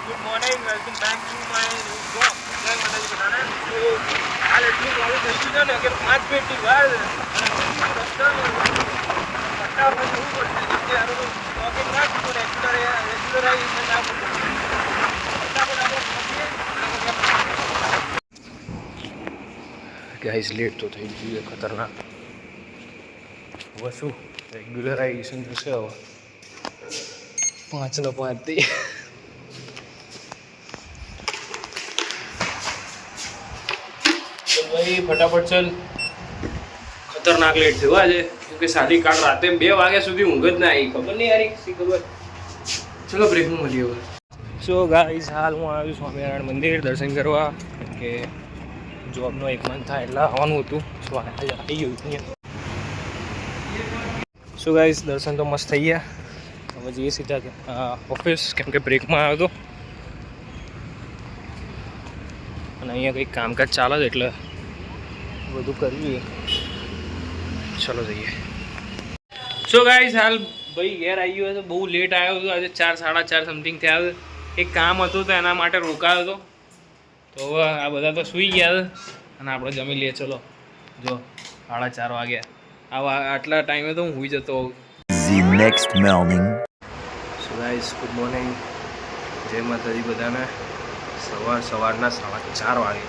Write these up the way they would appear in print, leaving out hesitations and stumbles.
Good morning, welcome back to my blog. જય માતાજી બધાને. તો હાલ એટલું ચાલુ થઈ ગયું છે ને કે 5 મિનિટની વાર પટ્ટા પર જવું પડશે. કે આનું બ્લોગિંગ ના થતું રેગ્યુલરાઇઝેશન ના થતું. ફટાફટ આપણે ગાઈસ લેટ તો થઈ ગયું છે ખતરનાક. હવે શું રેગ્યુલરાઇઝેશન થશે હવે 5 ને 5 થી. ભાઈ ફટાફટ ચલ. ખતરનાક લેટ થયો આજે, કેમકે સારી કાલ રાતે 2 વાગ્યા સુધી ઊંઘ જ ના આવી. ખબર નહીં યાર શી ખબર. ચલો બ્રેકમાં મળીએ હવે. સો ગાઈસ હાલ હું આવ્યું સ્વામિનારાયણ મંદિર દર્શન કરવા, કે જોબનો 1 મંથ થાય એટલે આવવાનું હતું. સો આજે આવી ગયું અહીંયા. સો ગાઈસ દર્શન તો મસ્ત થઈ ગયા. હવે જઈએ સીધા ઓફિસ, કેમ કે બ્રેકમાં આવ્યો હતો અને અહીંયા કંઈક કામકાજ ચાલે છે એટલે બધું કરવી. ચલો જઈએ. સો ગાઈસ હાલ ભાઈ ઘેર આવી ગયો હતો. બહુ લેટ આવ્યો હતો આજે, 4 સાડા 4 સમથિંગ થયા હતા. એક કામ હતું તો એના માટે રોકાયો હતો. તો હવે આ બધા તો સૂઈ ગયા હતા અને આપણે જમી લઈએ. ચલો જો 4:30 વાગ્યા. આટલા ટાઈમે તો હું સૂઈ જતો હોઉં. Next morning. So guys good morning, જય માતાજી બધાને. સવારના 4:30 વાગે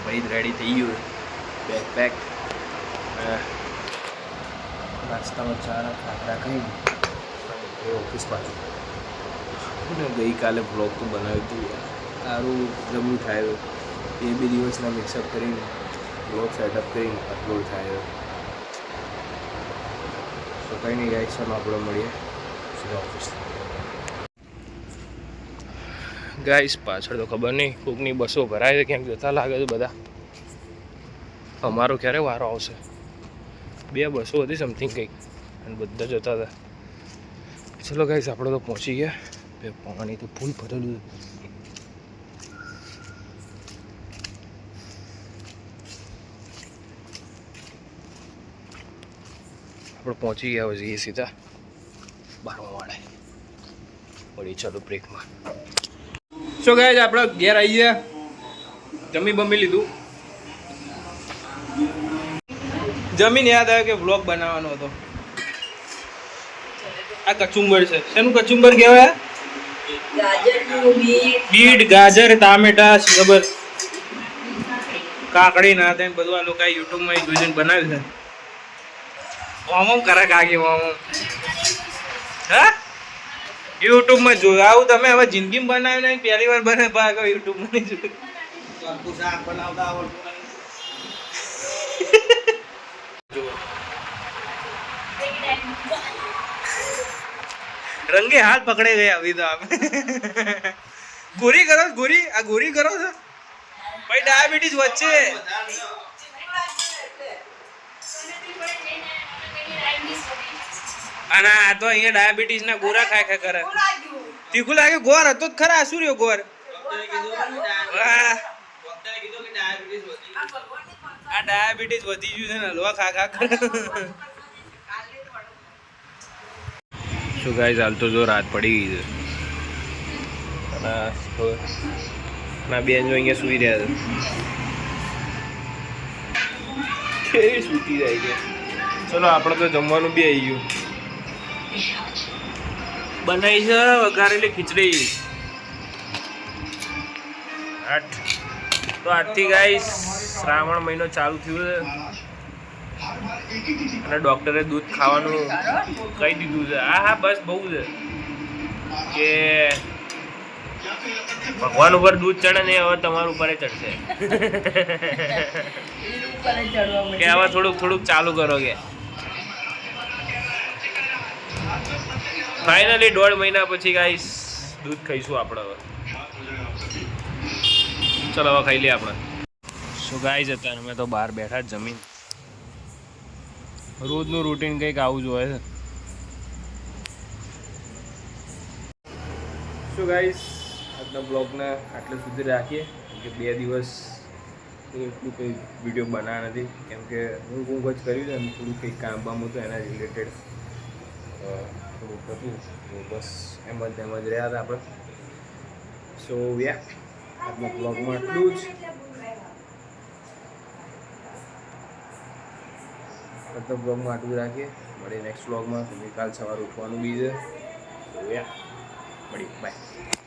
ભાઈ રેડી થઈ ગયું. બેગ પેક, નાસ્તામાં ચા ખાખરા ખાઈ ઓફિસ પાછું. ગઈકાલે બ્લોગ તો બનાવ્યું હતું યાર, સારું જમવું થાય. 2 દિવસના મિક્સઅપ કરીને બ્લોગ સેટઅપ કરીને અપલોડ થાય. તો કંઈ નહીં ગાઈસ, ચાલો આપણે મળીએ સીધા ઓફિસ. ગાઈસ પાછળ તો ખબર નહીં કોકની બસો ભરાય છે, ક્યાંક જતા લાગે છે બધા. અમારો ક્યારે વારો આવશે? 2 બસો હતી સમથિંગ કંઈક અને બધા જતા હતા. ચલો ગાઈસ આપણે તો પહોંચી ગયા. પાણી તો ફૂલ ભરેલું. આપણે પહોંચી ગયા હવે જઈએ સીધા 12મા વાળે. વળી ચાલો બ્રેકમાં. સો ગાઈસ આપણે ઘેર આવી ગયા, જમી બમી લીધું. જમીન યાદ આવ્યો કે વ્લોગ બનાવવાનો હતો. આ કચુંબર છે. શેનું કચુંબર કહેવાય? બીટ, ગાજર, ટામેટા, ખબર કાકડી ના થાય બધું. આ લોકો યુટ્યુબમાં જોઈને બનાવ્યું છે. ઓમ કરે કાકી ઓમ. હા યુટ્યુબમાં જોયું આવું તમે? હવે જિંદગીમાં બનાવ્યું નહીં, પહેલી વાર બને ભાગ યુટ્યુબમાં નહીં જોયું. રંગે હાથ પકડે ગયા અભી તો આપ. ગોરી કરો ગોરી, આ ગોરી કરો છો ભાઈ. ડાયાબિટીસ વચ્ચે અને આ તો અહીંયા ડાયાબિટીસ ના ગોરા ખાય કરે. તીખું લાગે? ગોર હતો જ ખરા. શું રહ્યો ગોર? આ ડાયાબિટીસ વધી ગયું છે ને, હલવા ખા કરે. શું ગાઈસ હાલ તો જો રાત પડી ગઈ છે અને બેન જો અહીંયા સૂઈ રહ્યા છે. કેવી સૂતી જાય છે. ચલો આપણે તો જમવાનું બી આવી ગયું. બનાવી છે વઘારેલી ખીચડી. તો આજથી ગાઈસ શ્રાવણ મહિનો ચાલુ થયો છે અને ડૉક્ટરે દૂધ ખાવાનું કહી દીધું છે. હા બસ બહુ છે કે ભગવાન ઉપર દૂધ ચડે ને હવે તમારા ઉપર ચડશે. કે હવે થોડુંક ચાલુ કરો. કે ફાઇનલી 1.5 મહિના પછી ગાઈસ દૂધ ખાઈશું આપણે હવે. ચલો હવે ખાઈ લઈએ આપણે. શું ગાઈસ અત્યારે અમે તો બહાર બેઠા જ જમીન. રોજનું રૂટીન કંઈક આવું જ હોય છે. શું ગાઈસ આજના બ્લોગને આટલે સુધી રાખીએ, કે 2 દિવસ એટલું કંઈ વિડીયો બનાવ્યા નથી, કેમ કે ઊંઘ જ કર્યું છે અને થોડું કંઈક કામ બામ હતું એના રિલેટેડ થોડુંક હતું. બસ એમ જ રહ્યા હતા આપણે. સો યા આજના બ્લોગમાં આટલું જ. આજના બ્લોગમાં આટલું જ રાખીએ. મળીએ નેક્સ્ટ બ્લોગમાં. કાલ સવારે ઉઠવાનું બી છે. સો યા મળીએ. બાય.